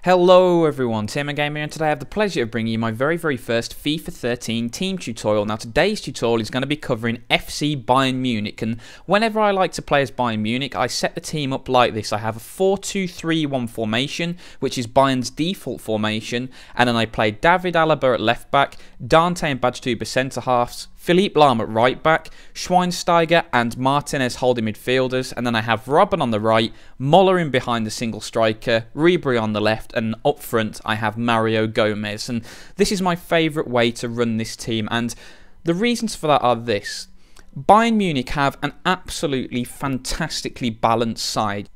Hello everyone, TMMgamer, and today I have the pleasure of bringing you my very first FIFA 13 team tutorial. Now today's tutorial is going to be covering FC Bayern Munich, and whenever I like to play as Bayern Munich, I set the team up like this. I have a 4-2-3-1 formation, which is Bayern's default formation, and then I play David Alaba at left back, Dante and Badstuber centre halves, Philippe Lahm at right back, Schweinsteiger and Martinez holding midfielders, and then I have Robben on the right, Muller in behind the single striker, Ribery on the left, and up front I have Mario Gomez. And this is my favourite way to run this team, and the reasons for that are this. Bayern Munich have an absolutely fantastically balanced side.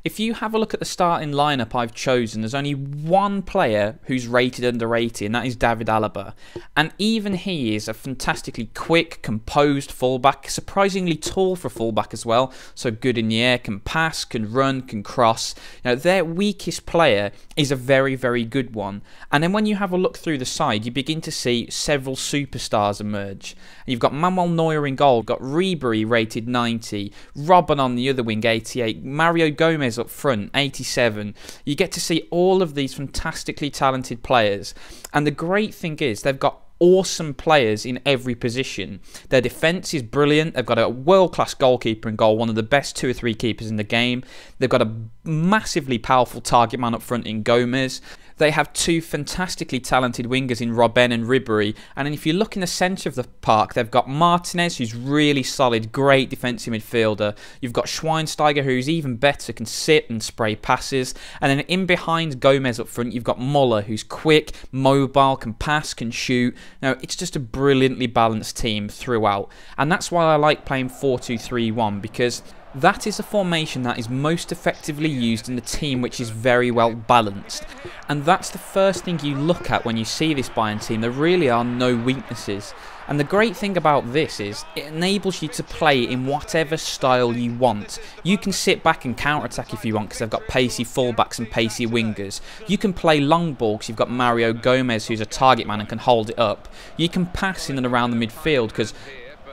If you have a look at the starting lineup I've chosen, there's only one player who's rated under 80, and that is David Alaba. And even he is a fantastically quick, composed fullback, surprisingly tall for a fullback as well, so good in the air, can pass, can run, can cross. Now, their weakest player is a very good one. And then when you have a look through the side, you begin to see several superstars emerge. You've got Manuel Neuer in goal, you've got Ribery rated 90, Robben on the other wing 88, Mario Gomez up front 87. You get to see all of these fantastically talented players, and the great thing is they've got awesome players in every position. Their defence is brilliant. They've got a world-class goalkeeper in goal, one of the best 2 or 3 keepers in the game. They've got a massively powerful target man up front in Gomez. They have 2 fantastically talented wingers in Robben and Ribery, and then if you look in the centre of the park, they've got Martinez, who's really solid, great defensive midfielder. You've got Schweinsteiger, who's even better, can sit and spray passes, and then in behind Gomez up front, you've got Muller, who's quick, mobile, can pass, can shoot. Now, it's just a brilliantly balanced team throughout, and that's why I like playing 4-2-3-1, because that is a formation that is most effectively used in the team which is very well balanced. And that's the first thing you look at when you see this Bayern team. There really are no weaknesses. And the great thing about this is it enables you to play in whatever style you want. You can sit back and counter-attack if you want, because they've got pacey fullbacks and pacey wingers. You can play long ball because you've got Mario Gomez, who's a target man and can hold it up. You can pass in and around the midfield because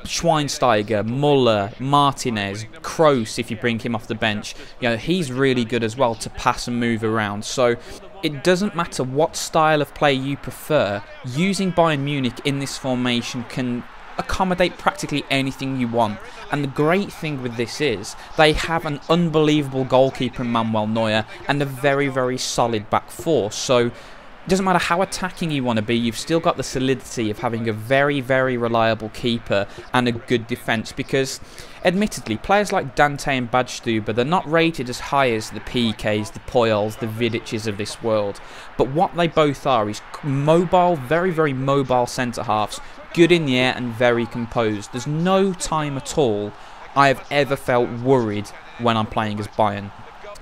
Schweinsteiger, Muller, Martinez, Kroos, if you bring him off the bench, he's really good as well to pass and move around. So it doesn't matter what style of play you prefer, using Bayern Munich in this formation can accommodate practically anything you want. And the great thing with this is they have an unbelievable goalkeeper in Manuel Neuer and a very solid back four. So it doesn't matter how attacking you want to be, you've still got the solidity of having a very reliable keeper and a good defence, because admittedly players like Dante and Badstuber, they're not rated as high as the PKs, the Poyals, the Vidics of this world, but what they both are is mobile, very mobile centre halves, good in the air and very composed. There's no time at all I have ever felt worried when I'm playing as Bayern.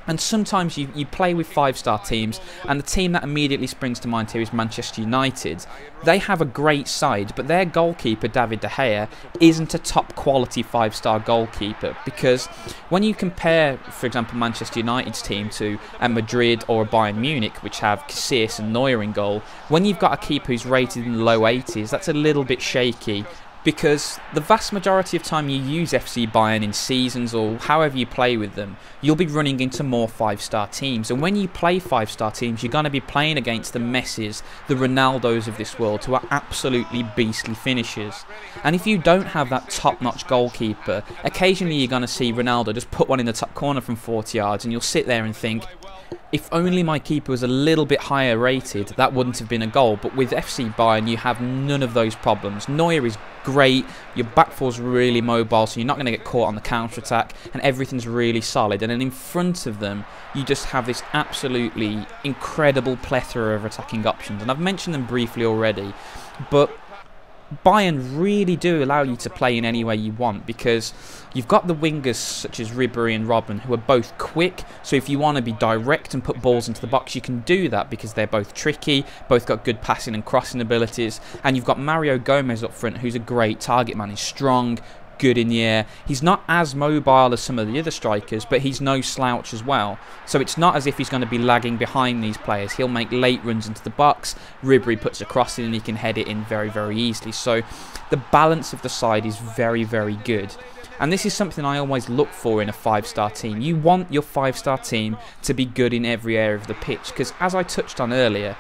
And sometimes you play with 5-star teams, and the team that immediately springs to mind here is Manchester United. They have a great side, but their goalkeeper, David De Gea, isn't a top quality 5-star goalkeeper, because when you compare, for example, Manchester United's team to a Madrid or a Bayern Munich, which have Casillas and Neuer in goal, when you've got a keeper who's rated in the low 80s, that's a little bit shaky. Because the vast majority of time you use FC Bayern in seasons or however you play with them, you'll be running into more 5-star teams. And when you play 5-star teams, you're going to be playing against the Messis, the Ronaldos of this world, who are absolutely beastly finishers. And if you don't have that top-notch goalkeeper, occasionally you're going to see Ronaldo just put one in the top corner from 40 yards, and you'll sit there and think, if only my keeper was a little bit higher rated, that wouldn't have been a goal. But with FC Bayern, you have none of those problems. Neuer is great, your back four's really mobile, so you're not going to get caught on the counter-attack, and everything's really solid. And then in front of them, you just have this absolutely incredible plethora of attacking options. And I've mentioned them briefly already, but Bayern really do allow you to play in any way you want, because you've got the wingers such as Ribery and Robben, who are both quick, so if you want to be direct and put balls into the box, you can do that because they're both tricky, both got good passing and crossing abilities. And you've got Mario Gomez up front, who's a great target man. He's strong, good in the air. He's not as mobile as some of the other strikers, but he's no slouch as well. So it's not as if he's going to be lagging behind these players. He'll make late runs into the box. Ribery puts a cross in and he can head it in very easily. So the balance of the side is very good. And this is something I always look for in a 5-star team. You want your 5-star team to be good in every area of the pitch, because as I touched on earlier,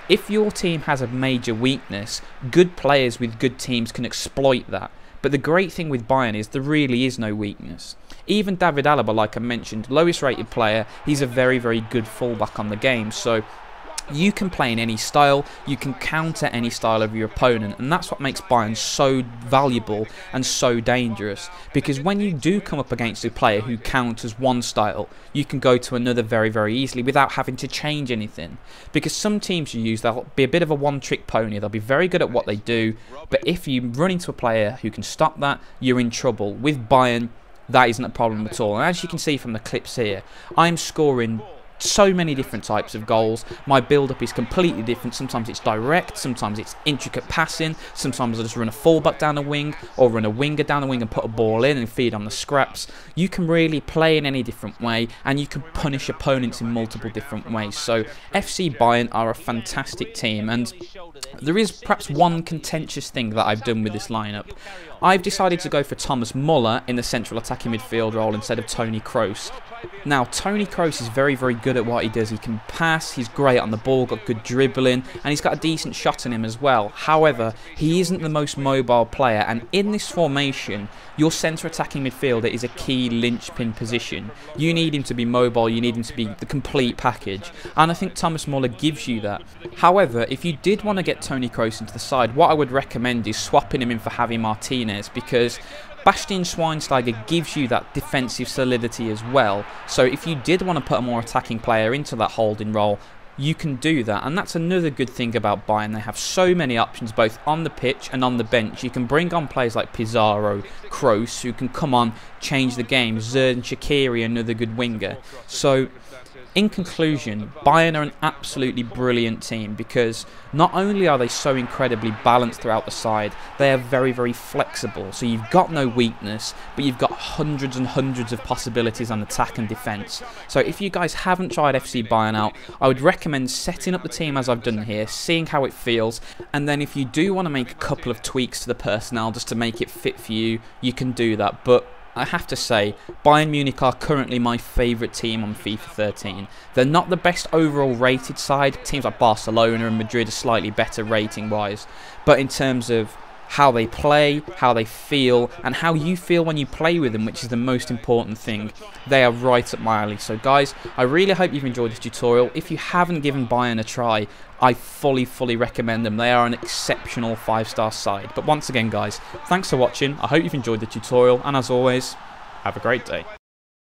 if your team has a major weakness, good players with good teams can exploit that. But the great thing with Bayern is there really is no weakness. Even David Alaba, like I mentioned, lowest rated player, he's a very, very good fullback on the game. So you can play in any style, you can counter any style of your opponent, and that's what makes Bayern so valuable and so dangerous. Because when you do come up against a player who counters one style, you can go to another very, very easily without having to change anything. Because some teams you use, they'll be a bit of a one-trick pony, they'll be very good at what they do, but if you run into a player who can stop that, you're in trouble. With Bayern, that isn't a problem at all. And as you can see from the clips here, I'm scoring so many different types of goals. My build-up is completely different. Sometimes it's direct, sometimes it's intricate passing, sometimes I just run a fullback down the wing or run a winger down the wing and put a ball in and feed on the scraps. You can really play in any different way, and you can punish opponents in multiple different ways. So FC Bayern are a fantastic team, and there is perhaps one contentious thing that I've done with this lineup. I've decided to go for Thomas Muller in the central attacking midfield role instead of Toni Kroos. Now, Toni Kroos is very, very good at what he does. He can pass, he's great on the ball, got good dribbling, and he's got a decent shot in him as well. However, he isn't the most mobile player, and in this formation, your centre attacking midfielder is a key linchpin position. You need him to be mobile, you need him to be the complete package, and I think Thomas Muller gives you that. However, if you did want to get Toni Kroos into the side, what I would recommend is swapping him in for Javi Martinez, because Bastian Schweinsteiger gives you that defensive solidity as well. So if you did want to put a more attacking player into that holding role, you can do that. And that's another good thing about Bayern. They have so many options both on the pitch and on the bench. You can bring on players like Pizarro, Kroos, who can come on, change the game. Xherdan Shaqiri, another good winger. So in conclusion, Bayern are an absolutely brilliant team because not only are they so incredibly balanced throughout the side, they are very, very flexible. So you've got no weakness, but you've got hundreds and hundreds of possibilities on attack and defence. So if you guys haven't tried FC Bayern out, I would recommend setting up the team as I've done here, seeing how it feels, and then if you do want to make a couple of tweaks to the personnel just to make it fit for you, you can do that. But I have to say, Bayern Munich are currently my favourite team on FIFA 13. They're not the best overall rated side. Teams like Barcelona and Madrid are slightly better rating wise. But in terms of how they play, how they feel, and how you feel when you play with them, which is the most important thing, they are right up my alley. So guys, I really hope you've enjoyed this tutorial. If you haven't given Bayern a try, I fully recommend them. They are an exceptional 5-star side. But once again guys, thanks for watching. I hope you've enjoyed the tutorial, and as always, have a great day.